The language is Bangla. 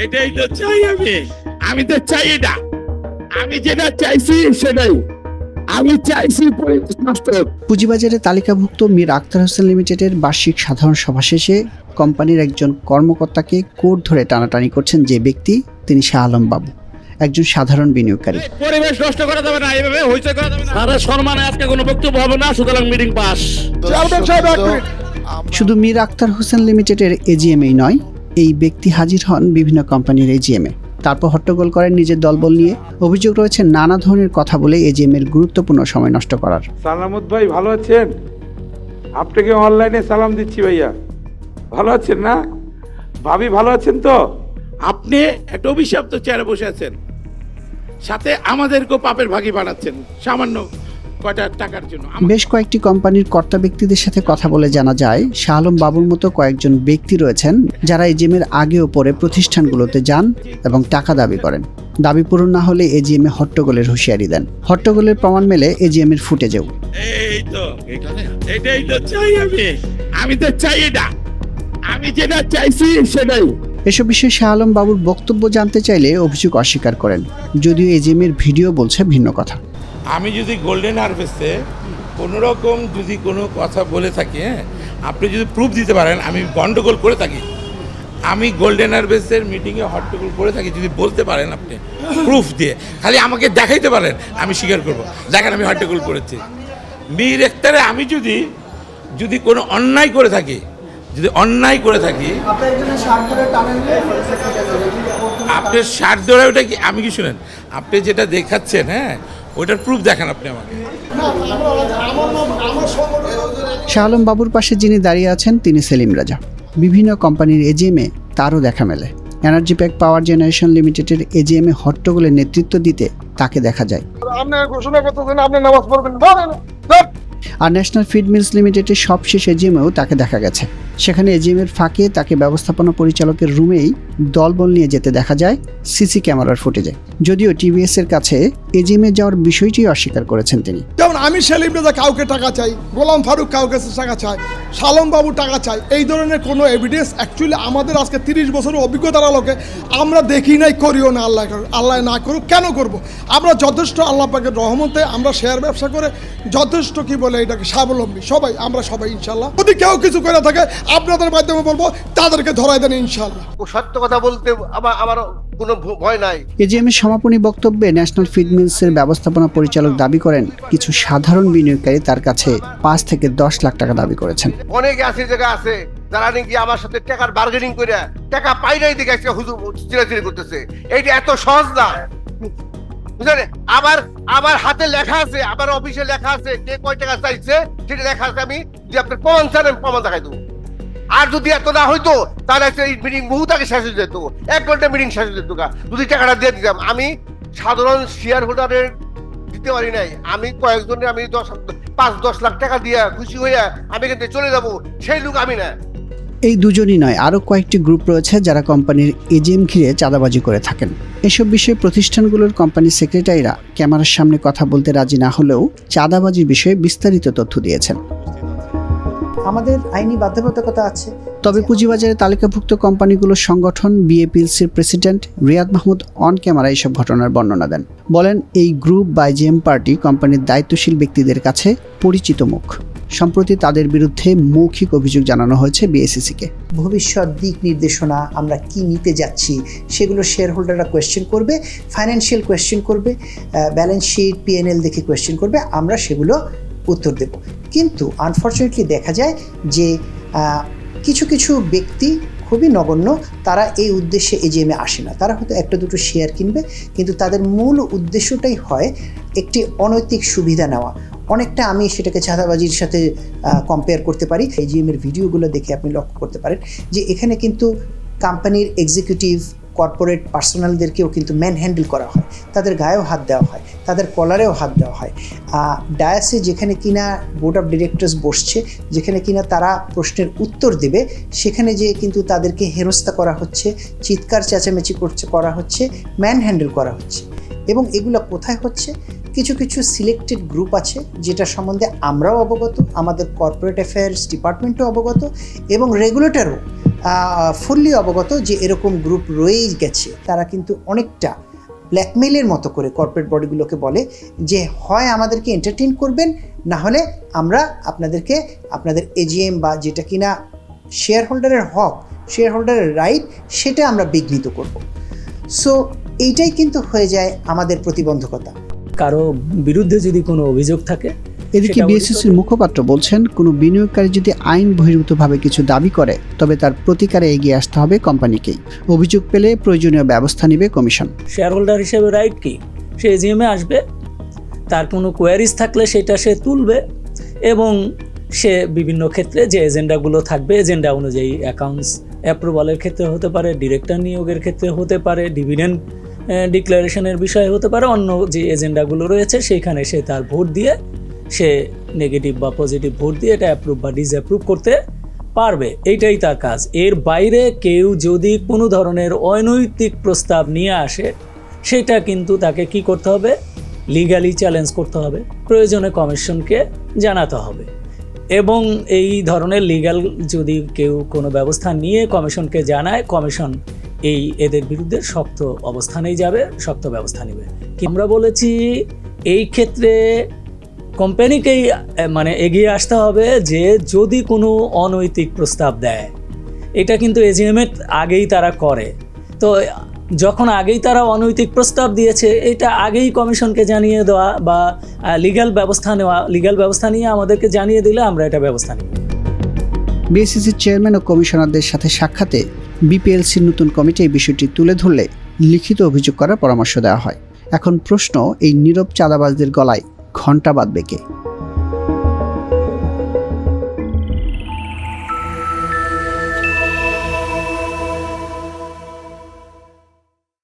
এটাই তো চাই আমি তো চাই এটা, আমি যেটা চাইছি সেটাই আমি চাইছি। পুঁজিবাজারে তালিকাভুক্ত মীর আখতার হোসেন লিমিটেডের বার্ষিক সাধারণ সভা শেষে কোম্পানির একজন কর্মকর্তাকে কোর্ট ধরে টানাটানি করছেন যে ব্যক্তি, তিনি শাহ আলম বাবু, একজন সাধারণ বিনিয়োগকারী। পরিবেশ নষ্ট করা যাবে না, এইভাবে হইচই করা যাবে না। স্যারের সম্মানে আজকে কোনো বক্তব্য হবে না, সুতরাং মিটিং পাস। শুধু মীর আখতার হোসেন লিমিটেডের এজিএমই নয়, এই ব্যক্তি হাজির হন বিভিন্ন কোম্পানির এজিএমে। তারপর হট্টগোল করেন নিজের দলবল নিয়ে। অভিযোগ রয়েছে নানা ধরনের কথা বলে এজিএম এর গুরুত্বপূর্ণ সময় নষ্ট করার। সালামত ভাই ভালো আছেন? আপনাকে অনলাইনে সালাম দিচ্ছি ভাইয়া। ভালো আছেন না? ভাবি ভালো আছেন তো? আপনি একটা অভিশপ্ত চেয়ারে বসে আছেন, সাথে আমাদেরকেও পাপের ভাগী বানাচ্ছেন সামান্য কয়টা টাকার জন্য। বেশ কয়েকটি কোম্পানির কর্তা ব্যক্তিদের সাথে কথা বলে জানা যায়, শাহ আলম বাবুর মতো কয়েকজন ব্যক্তি রয়েছেন যারা এজিএমের আগে ও পরে প্রতিষ্ঠানগুলোতে যান এবং টাকা দাবি করেন। দাবি পূরণ না হলে এজিএমে হট্টগোলের হুঁশিয়ারি দেন। হট্টগোলের প্রমাণ মেলে এজিএমের ফুটেজেও। এই তো এটাই তো চাই আমি তো চাই এটা, আমি যেটা চাইছি সেটাই। এসব বিষয়ে শাহ আলম বাবুর বক্তব্য জানতে চাইলে অভিযোগ অস্বীকার করেন, যদিও এজিএমের ভিডিও বলছে ভিন্ন কথা। আমি যদি গোল্ডেন হারভেস্টে কোনো রকম যদি কোনো কথা বলে থাকি, আপনি যদি প্রুফ দিতে পারেন আমি গন্ডগোল করে থাকি, আমি গোল্ডেন হারভেস্টের মিটিংয়ে হট্টগোল করে থাকি, যদি বলতে পারেন আপনি প্রুফ দিয়ে, খালি আমাকে দেখাইতে পারেন, আমি স্বীকার করব, দেখেন আমি হট্টগোল করেছি। মীর আখতারে আমি যদি কোনো অন্যায় করে থাকি, আপনার শার্ট ধরে ওটা কি আমি কি শুনেন, আপনি যেটা দেখাচ্ছেন ওইটার প্রুফ দেখান আপনি আমাকে। শাহ আলম বাবুর পাশে যিনি দাঁড়িয়ে আছেন তিনি সেলিম রাজা। বিভিন্ন কোম্পানির এজিএমে তারও দেখা মেলে। এনার্জি প্যাক পাওয়ার জেনারেশন লিমিটেডের এজিএমে হট্টগোলের নেতৃত্ব দিতে তাকে দেখা যায়। আর ন্যাশনাল ফিড মিলস লিমিটেডের সবশেষ এজিএমেও তাকে দেখা গেছে। সেখানে এজিএমের ফাঁকে তাকে ব্যবস্থাপনা পরিচালকের রুমেই দলবল নিয়ে যেতে দেখা যায় সিসি ক্যামেরার ফুটেজে। যদিও টিভিএস এর কাছে এজিএমে যাওয়ার বিষয়টি অস্বীকার করেছেন তিনি। যেমন আমি সেলিম রাজা কাউকে টাকা চাই, গোলাম ফারুক কাউকে টাকা চাই, শালম বাবু টাকা চাই, এই ধরনের কোনো এভিডেন্স অ্যাকচুয়ালি আমাদের আজকে 30 বছরের অভিজ্ঞতার আলোকে আমরা দেখি নাই, করিও না। আল্লাহ না করুক, কেন করব? আমরা যথেষ্ট আল্লাহ পাকের রহমতে আমরা শেয়ার ব্যবসা করে যথেষ্ট কি বলে এটাকে স্বাবলম্বী আমরা সবাই ইনশাল্লাহ। যদি কেউ কিছু করে থাকে আপনাদের মাধ্যমে বলবো তাদেরকে ধরাই দেন ইনশাল্লাহ। সত্য কথা বলতে আমার কোনো ভয় নাই। এজিএম এর সমাপনী বক্তব্যে ন্যাশনাল ফিড মিলসের ব্যবস্থাপনা পরিচালক দাবি করেন কিছু সাধারণ বিনিয়োগকারী তার কাছে 5 থেকে 10 লাখ টাকা দাবি করেছেন। অনেক জায়গা আছে যারা নাকি আমার সাথে টাকার বার্গেনিং করে টাকা পাই নাই দেখে আজকে হুজুর চিরাচিরি করতেছে। এইটা এত সহজ না, বুঝলেন? আমার হাতে লেখা আছে, আমার অফিসে লেখা আছে কে কয় টাকা চাইছে, সেটা লেখা আছে। আমি যদি আপনার প্রমাণ চান আমি প্রমাণ দেখাই দেবো। আর যদি এত না হইতো তাহলে এই মিটিং বহুত আগে শেষ হয়ে যেত, 1 ঘন্টা মিটিং শেষ হয়ে যেত। যদি টাকাটা দিয়ে দিতাম, আমি সাধারণ শেয়ার হোল্ডারের দিতে পারি নাই। আমি কয়েকজনের আমি 5-10 লাখ টাকা দিয়ে খুশি হইয়া আমি এখান থেকে চলে যাবো, সেই লোক আমি না। এই দুজনই নয়, আরও কয়েকটি গ্রুপ রয়েছে যারা কোম্পানির এজিএম ঘিরে চাঁদাবাজি করে থাকেন। এসব বিষয়ে প্রতিষ্ঠানগুলোর কোম্পানির সেক্রেটারিরা ক্যামেরার সামনে কথা বলতে রাজি না হলেও চাঁদাবাজির বিষয়ে বিস্তারিত তথ্য দিয়েছেন। আমাদের আইনি বাধ্যবাধকতা আছে। তবে পুঁজিবাজারে তালিকাভুক্ত কোম্পানিগুলোর সংগঠন বিএপিএলসির president Riyad Mahmud on camera এসব ঘটনার বর্ণনা দেন। বলেন, এই গ্রুপ বা এজিএম পার্টি কোম্পানির দায়িত্বশীল ব্যক্তিদের কাছে পরিচিত মুখ। সম্প্রতি তাদের বিরুদ্ধে মৌখিক অভিযোগ জানানো হয়েছে বিএসইসিকে। ভবিষ্যৎ দিক নির্দেশনা আমরা কি নিতে যাচ্ছি সেগুলো শেয়ার হোল্ডাররা কোয়েশ্চেন করবে, ফাইন্যান্সিয়াল কোয়েশ্চেন করবে, ব্যালেন্স শিট পিএনএল দেখে কোয়েশ্চেন করবে, আমরা সেগুলো উত্তর দেব। কিন্তু আনফর্চুনেটলি দেখা যায় যে কিছু ব্যক্তি খুবই নগণ্য, তারা এই উদ্দেশ্যে এজিএমে আসে না। তারা হয়তো একটা দুটো শেয়ার কিনবে, কিন্তু তাদের মূল উদ্দেশ্যটাই হয় একটি অনৈতিক সুবিধা নেওয়া। অনেকটা আমি সেটাকে চাঁদাবাজির সাথে কম্পেয়ার করতে পারি। এজিএমের ভিডিওগুলো দেখে আপনি লক্ষ্য করতে পারেন যে এখানে কিন্তু কোম্পানির এক্সিকিউটিভ কর্পোরেট পার্সোনালদেরকেও কিন্তু ম্যান হ্যান্ডেল করা হয়, তাদের গায়েও হাত দেওয়া হয়, তাদের কলারেও হাত দেওয়া হয়। ডায়াসে যেখানে কিনা বোর্ড অফ ডিরেক্টরস বসছে, যেখানে কিনা তারা প্রশ্নের উত্তর দেবে, সেখানে যে কিন্তু তাদেরকে হেনস্থা করা হচ্ছে, চিৎকার চেঁচামেচি করা হচ্ছে, ম্যান হ্যান্ডেল করা হচ্ছে। এবং এগুলো কোথায় হচ্ছে? কিছু সিলেক্টেড গ্রুপ আছে যেটা সম্বন্ধে আমরাও অবগত, আমাদের কর্পোরেট অ্যাফেয়ার্স ডিপার্টমেন্টও অবগত, এবং রেগুলেটরও ফুললি অবগত যে এরকম গ্রুপ রয়েই গেছে। তারা কিন্তু অনেকটা ব্ল্যাকমেইলের মতো করে কর্পোরেট বডিগুলোকে বলে যে হয় আমাদেরকে এন্টারটেইন করবেন, না হলে আমরা আপনাদেরকে আপনাদের এজিএম বা যেটা কিনা শেয়ার হোল্ডারের হক, শেয়ার হোল্ডারের রাইট, সেটা আমরা বিঘ্নিত করব। সো এইটাই কিন্তু হয়ে যায় আমাদের প্রতিবন্ধকতা। কারো বিরুদ্ধে যদি কোনো অভিযোগ থাকে, এদিকে বিএসইসির মুখপাত্র বলছেন, কোনো বিনিয়োগকারী যদি আইন বহির্ভূতভাবে কিছু দাবি করে তবে তার প্রতিকারে এগিয়ে আসতে হবে কোম্পানিকেই। অভিযোগ পেলে প্রয়োজনীয় ব্যবস্থা নেবে কমিশন। শেয়ার হোল্ডার হিসেবে রাইট কি, সে এজিএমে আসবে, তার কোনো কোয়ারিজ থাকলে সেটা সে তুলবে এবং সে বিভিন্ন ক্ষেত্রে যে এজেন্ডাগুলো থাকবে এজেন্ডা অনুযায়ী অ্যাকাউন্টস অ্যাপ্রুভালের ক্ষেত্রে হতে পারে, ডিরেক্টর নিয়োগের ক্ষেত্রে হতে পারে, ডিভিডেন্ড ডিক্লারেশনের বিষয়ে হতে পারে, অন্য যে এজেন্ডাগুলো রয়েছে সেইখানে সে তার ভোট দিয়ে সে নেগেটিভ বা পজিটিভ ভোট দিয়ে এটা অ্যাপ্রুভ বা ডিসঅ্যাপ্রুভ করতে পারবে। এইটাই তার কাজ। এর বাইরে কেউ যদি কোনো ধরনের অনৈতিক প্রস্তাব নিয়ে আসে সেটা কিন্তু তাকে কি করতে হবে, লিগালি চ্যালেঞ্জ করতে হবে, প্রয়োজনে কমিশনকে জানাতে হবে এবং এই ধরনের লিগ্যাল যদি কেউ কোনো ব্যবস্থা নিয়ে কমিশনকে জানায়, কমিশন এদের বিরুদ্ধে শক্ত অবস্থানেই যাবে, শক্ত ব্যবস্থা নেবে। আমরা বলেছি এই ক্ষেত্রে কোম্পানিকেই মানে এগিয়ে আসতে হবে যে যদি কোনো অনৈতিক প্রস্তাব দেয়, এটা কিন্তু এজিএমের আগেই তারা করে, তো যখন আগেই তারা অনৈতিক প্রস্তাব দিয়েছে এটা আগেই কমিশনকে জানিয়ে দেওয়া বা লিগ্যাল ব্যবস্থা নিয়ে আমাদেরকে জানিয়ে দিলে আমরা এটা ব্যবস্থা নিই। বিএসইসির চেয়ারম্যান ও কমিশনারদের সাথে সাক্ষাতে বিপিএলসির নতুন কমিটি এই বিষয়টি তুলে ধরলে লিখিত অভিযোগ করার পরামর্শ দেওয়া হয়। এখন প্রশ্ন, এই নীরব চাঁদাবাজদের গলায় ঘণ্টা বাঁধবে কে?